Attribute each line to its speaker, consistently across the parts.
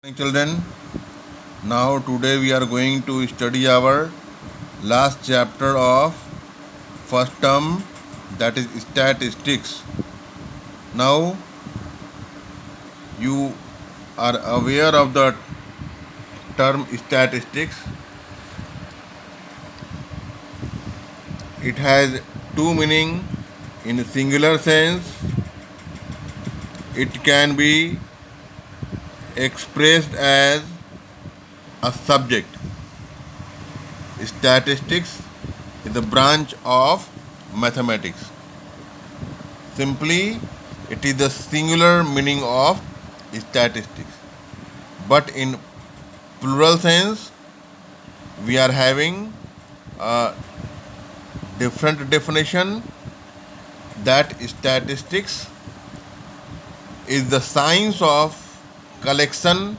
Speaker 1: Morning, children. Now today we are going to study our last chapter of first term, that is statistics. Now you are aware of the term statistics. It has two meaning. In a singular sense, it can be expressed as a subject. Statistics is a branch of mathematics. Simply, it is the singular meaning of statistics. But in plural sense, we are having a different definition that statistics is the science of collection,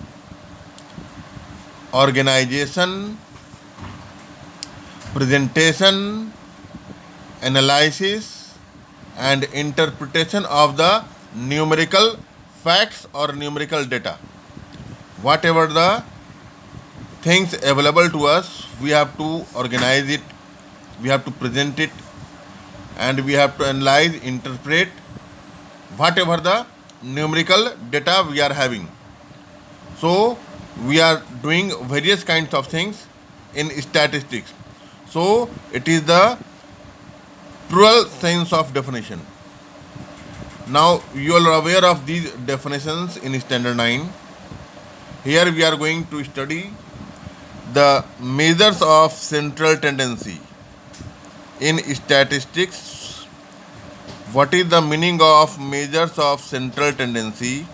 Speaker 1: organization, presentation, analysis, and interpretation of the numerical facts or numerical data. Whatever the things available to us, we have to organize it, we have to present it, and we have to analyze, interpret whatever the numerical data we are having. So, we are doing various kinds of things in statistics. So, it is the plural sense of definition. Now, you are aware of these definitions in Standard 9. Here we are going to study the measures of central tendency. In statistics, what is the meaning of measures of central tendency?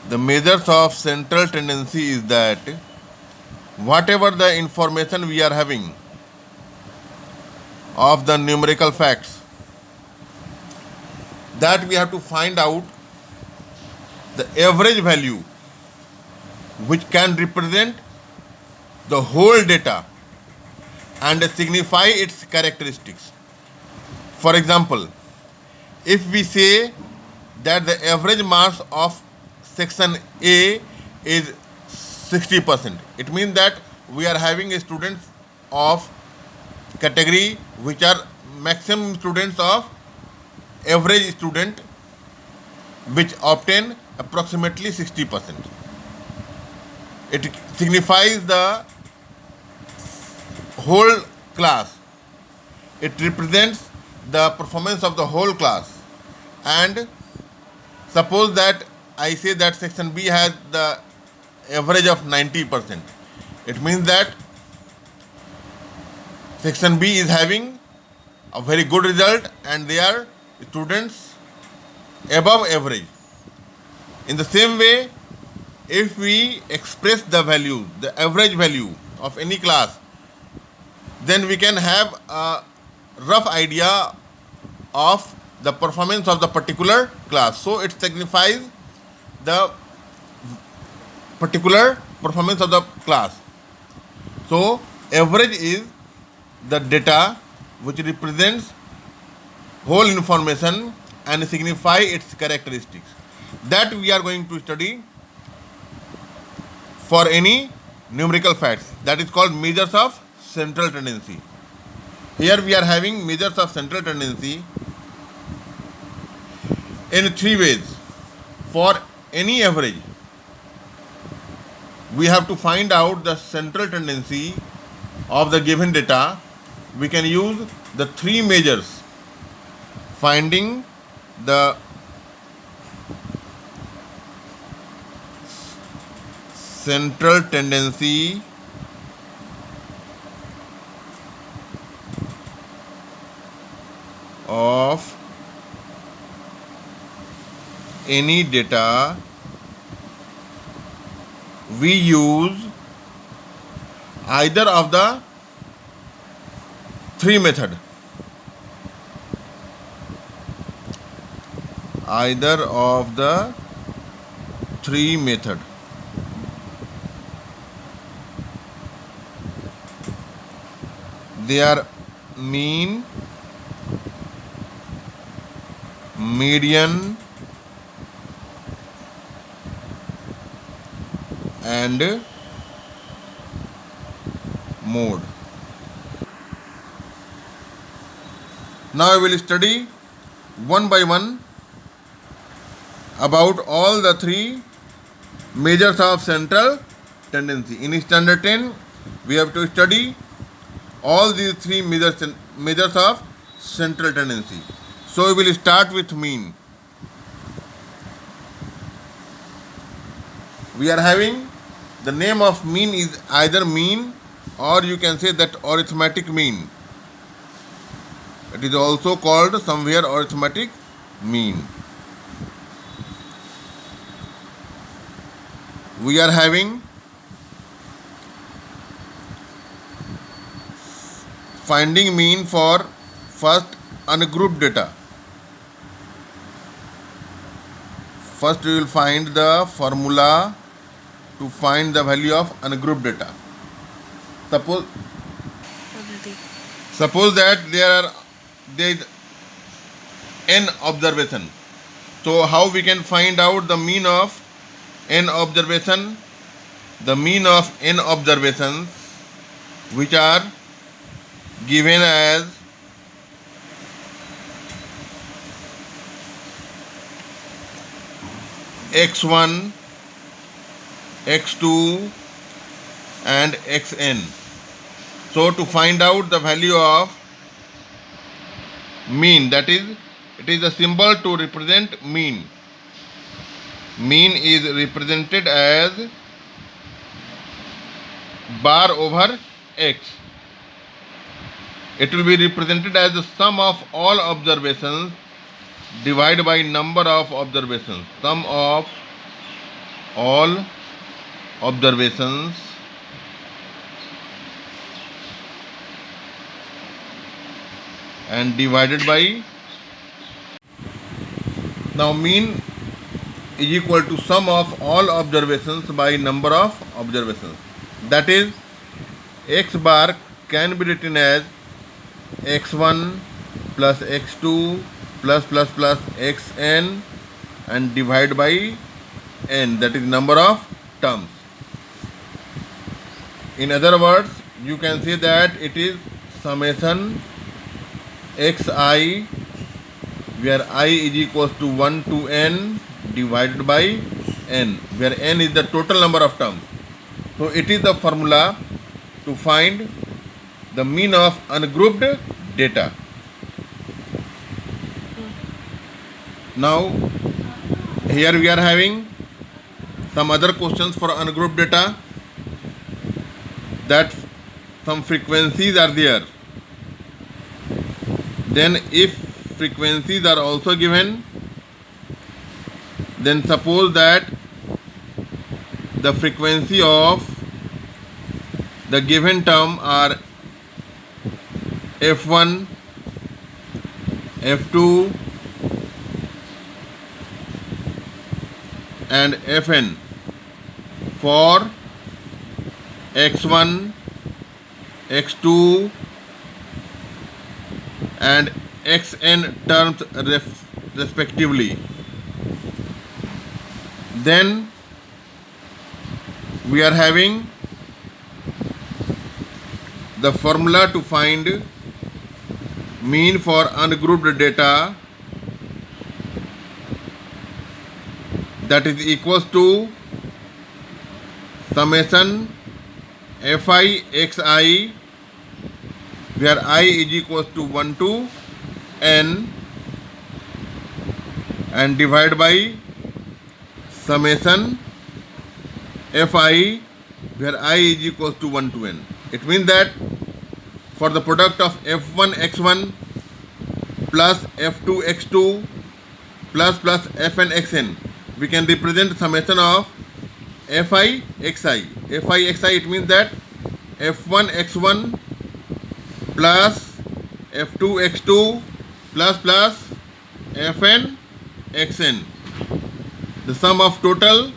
Speaker 1: The measures of central tendency is that whatever the information we are having of the numerical facts, that we have to find out the average value which can represent the whole data and signify its characteristics. For example, if we say that the average marks of section A is 60%, it means that we are having students of category which are maximum students of average student which obtain approximately 60%. It signifies the whole class. It represents the performance of the whole class. And suppose that I say that section B has the average of 90%. It means that section B is having a very good result and they are students above average. In the same way, if we express the value, the average value of any class, then we can have a rough idea of the performance of the particular class. So it signifies the particular performance of the class. So average is the data which represents whole information and signify its characteristics. That we are going to study for any numerical facts. That is called measures of central tendency. Here we are having measures of central tendency in three ways. For any average, we have to find out the central tendency of the given data. We can use the three measures: finding the central tendency of any data. We use either of the three method. Either of the three method. They are mean, median, and mode. Now I will study one by one about all the three measures of central tendency. In standard 10, we have to study all these three measures of central tendency. So we will start with mean. We are having the name of mean is either mean, or you can say that arithmetic mean. It is also called somewhere arithmetic mean. We are having finding mean for first ungrouped data. First we will find the formula to find the value of ungrouped data. Suppose that there is n observation. So how we can find out the mean of n observation? The mean of n observations which are given as x1, x2 and xn. So to find out the value of mean, that is, it is a symbol to represent mean. Mean is represented as bar over x. It will be represented as the sum of all observations divided by number of observations. Sum of all observations and divided by. Now mean is equal to sum of all observations by number of observations. That is, x bar can be written as x1 plus x2 plus xn and divide by n, that is number of terms. In other words, you can say that it is summation xi, where I is equals to 1 to n divided by n, where n is the total number of terms. So it is the formula to find the mean of ungrouped data. Now here we are having some other questions for ungrouped data, that some frequencies are there. Then if frequencies are also given, then suppose that the frequency of the given term are f1, f2 and fn for x1, x2 and xn terms respectively. Then we are having the formula to find mean for ungrouped data, that is equals to summation fi xi, where I is equals to 1 to n and divide by summation fi, where I is equals to 1 to n. It means that for the product of f1 x1 plus f2 x2 plus fn xn, we can represent summation of fi xi. Fi xi, it means that f1 x1 plus f2 x2 plus fn xn. The sum of total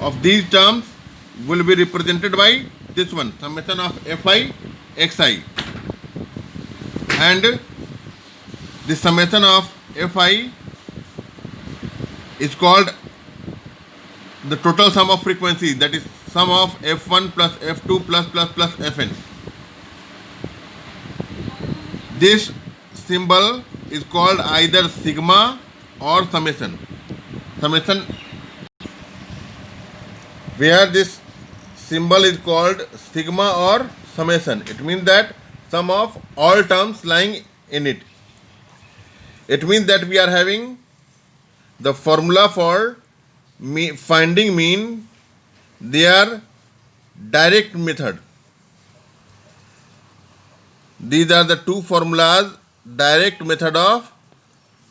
Speaker 1: of these terms will be represented by this one, summation of fi xi, and the summation of fi is called the total sum of frequencies, that is sum of f1 plus f2 plus fn. This symbol is called either sigma or summation. Summation, where this symbol is called sigma or summation. It means that sum of all terms lying in it. It means that we are having the formula for finding mean. They are direct method. These are the two formulas, direct method of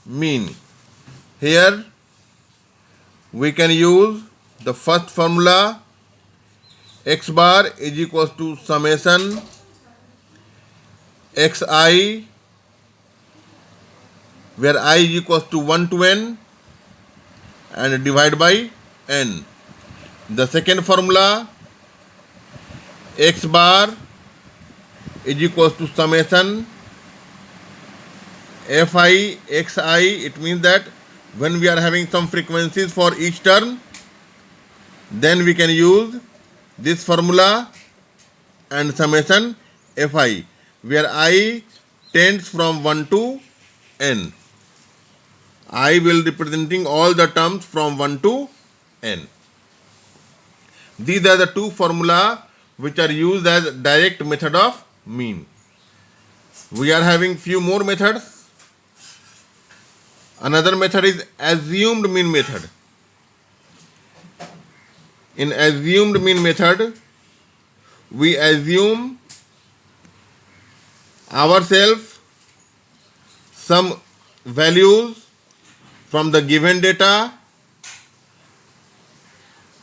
Speaker 1: mean. Here we can use the first formula, x bar is equals to summation xi, where I is equals to 1 to n and divide by n. The second formula, x bar is equals to summation fi xi. It means that when we are having some frequencies for each term, then we can use this formula and summation fi, where I tends from 1 to n. I will representing all the terms from 1 to n. These are the two formula which are used as direct method of mean. We are having few more methods. Another method is assumed mean method. In assumed mean method, we assume ourselves some values from the given data,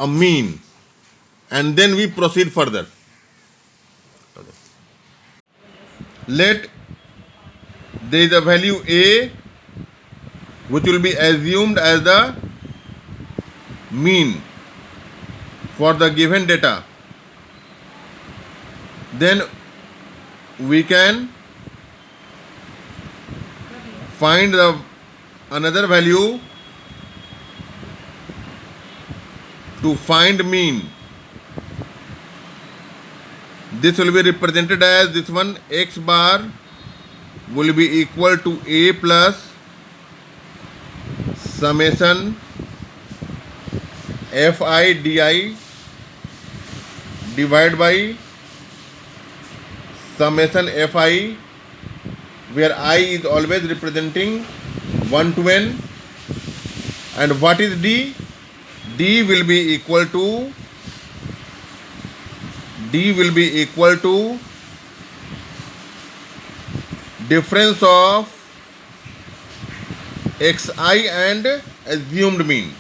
Speaker 1: a mean, and then we proceed further. Let there is a value a which will be assumed as the mean for the given data. Then we can find the another value to find mean. This will be represented as this one, x bar will be equal to a plus summation fi di divided by summation fi, where I is always representing 1 to n. And what is d? D will be equal to difference of xi and assumed mean.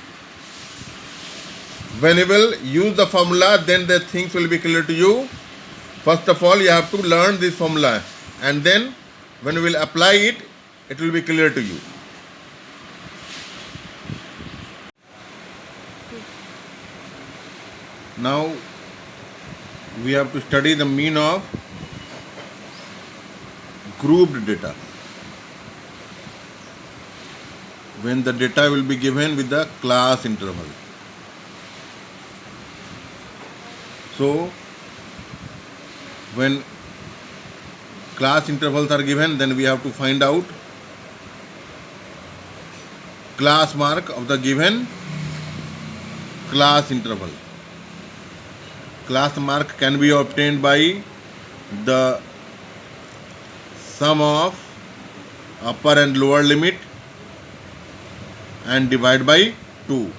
Speaker 1: When you will use the formula, then the things will be clear to you. First of all, you have to learn this formula, and then when you will apply it, it will be clear to you. Now we have to study the mean of grouped data. When the data will be given with the class interval. So when class intervals are given, then we have to find out class mark of the given class interval. Class mark can be obtained by the sum of upper and lower limit and divide by 2.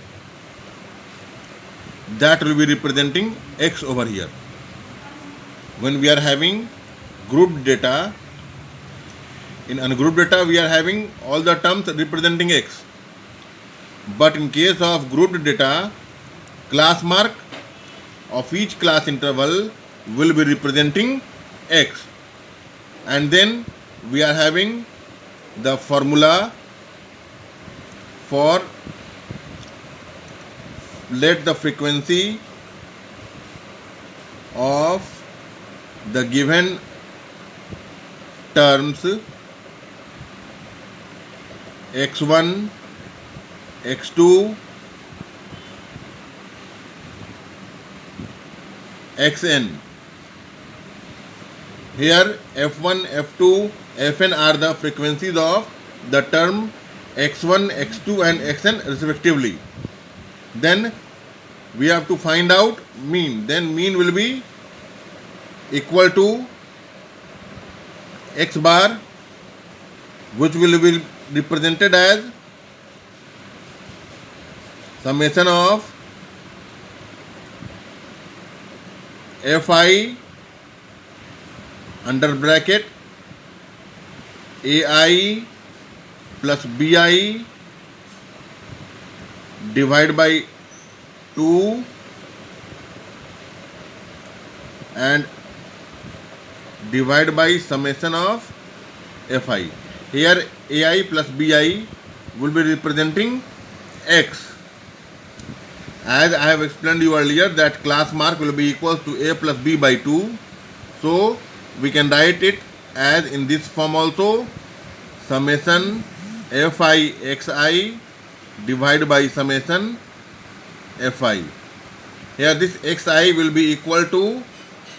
Speaker 1: That will be representing x over here. When we are having grouped data, in ungrouped data we are having all the terms representing x. But in case of grouped data, class mark of each class interval will be representing x. And then we are having the formula for let the frequency of the given terms x1, x2, xn. Here f1, f2, fn are the frequencies of the term x1, x2 and xn respectively. Then we have to find out mean. Then mean will be equal to x bar, which will be represented as summation of fi under bracket ai plus bi divided by 2 and divided by summation of fi. Here ai plus bi will be representing x. As I have explained you earlier that class mark will be equal to a plus b by 2. So we can write it as in this form also, summation fi xi divided by summation fi. Here this xi will be equal to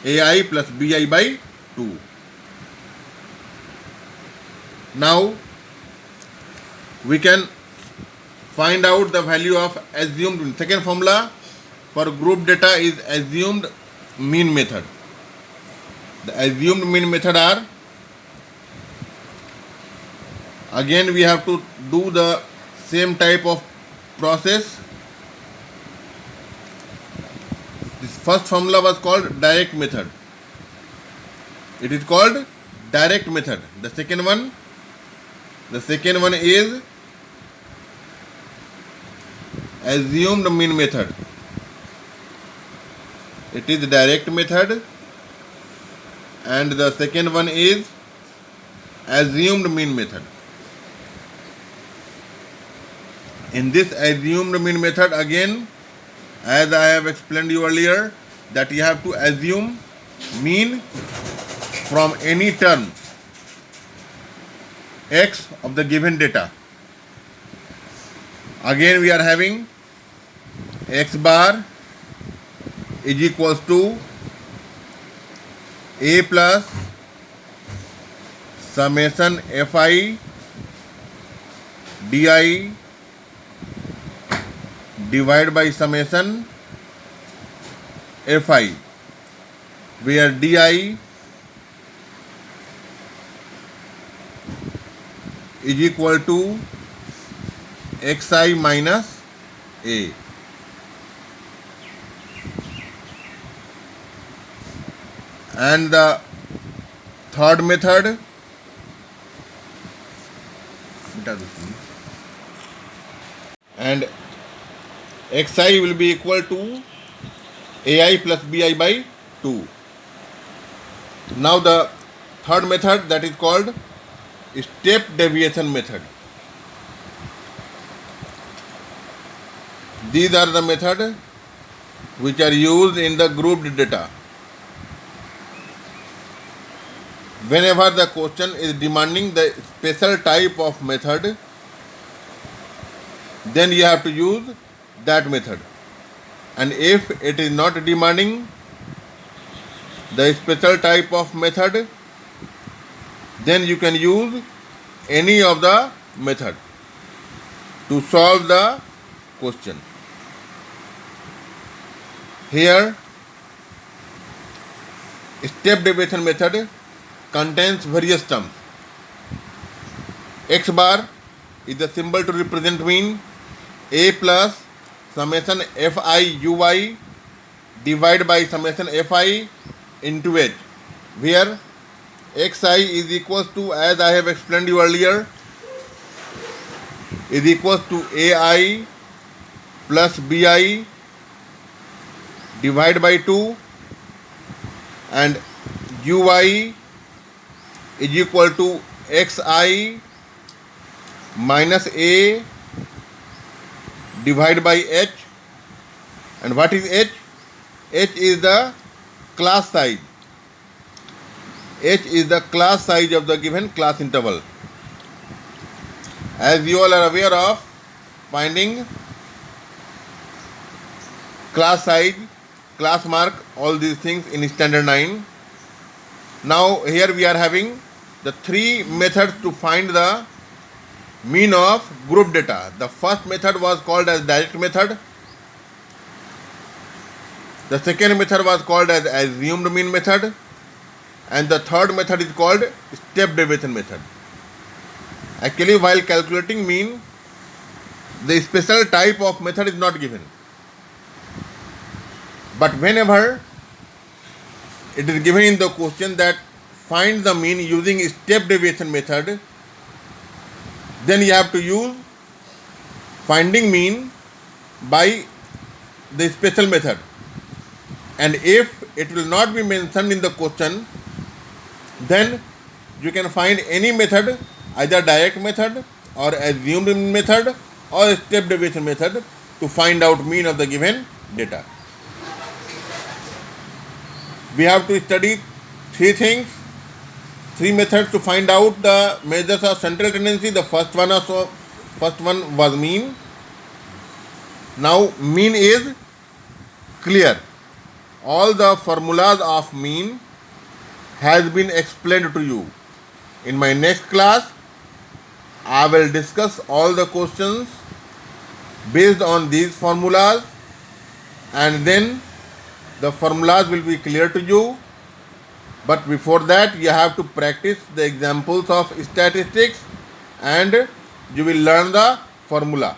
Speaker 1: ai plus bi by 2. Now we can find out the value of assumed mean. Second formula for group data is assumed mean method. The assumed mean method are, again we have to do the same type of process. This first formula was called direct method. It is called direct method. The second one is assumed mean method. It is direct method, and the second one is assumed mean method. In this assumed mean method, again, as I have explained you earlier, that you have to assume mean from any term x of the given data. Again we are having x bar is equals to a plus summation fi di divided by summation fi, where di is equal to xi minus a. And the third method, and xi will be equal to ai plus bi by 2. Now the third method, that is called step deviation method. These are the methods which are used in the grouped data. Whenever the question is demanding the special type of method, then you have to use that method. And if it is not demanding the special type of method, then you can use any of the method to solve the question. Here, step deviation method contains various terms. X bar is the symbol to represent mean. A plus summation fi ui divided by summation fi into h, where xi is equals to, as I have explained you earlier, is equals to ai plus bi divided by 2, and ui is equal to xi minus a divided by h. And what is h? H is the class size. H is the class size of the given class interval. As you all are aware of, finding class size, class mark all these things in standard 9. Now here we are having the three methods to find the mean of group data. The first method was called as direct method. The second method was called as assumed mean method. And the third method is called step deviation method. Actually, while calculating mean, the special type of method is not given. But whenever it is given in the question that find the mean using step deviation method, then you have to use finding mean by the special method. And if it will not be mentioned in the question, then you can find any method, either direct method or assumed mean method or step deviation method, to find out mean of the given data. We have to study three things, three methods to find out the measures of central tendency. The first one was mean. Now mean is clear. All the formulas of mean has been explained to you. In my next class, I will discuss all the questions based on these formulas, and then the formulas will be clear to you. But before that, you have to practice the examples of statistics and you will learn the formula.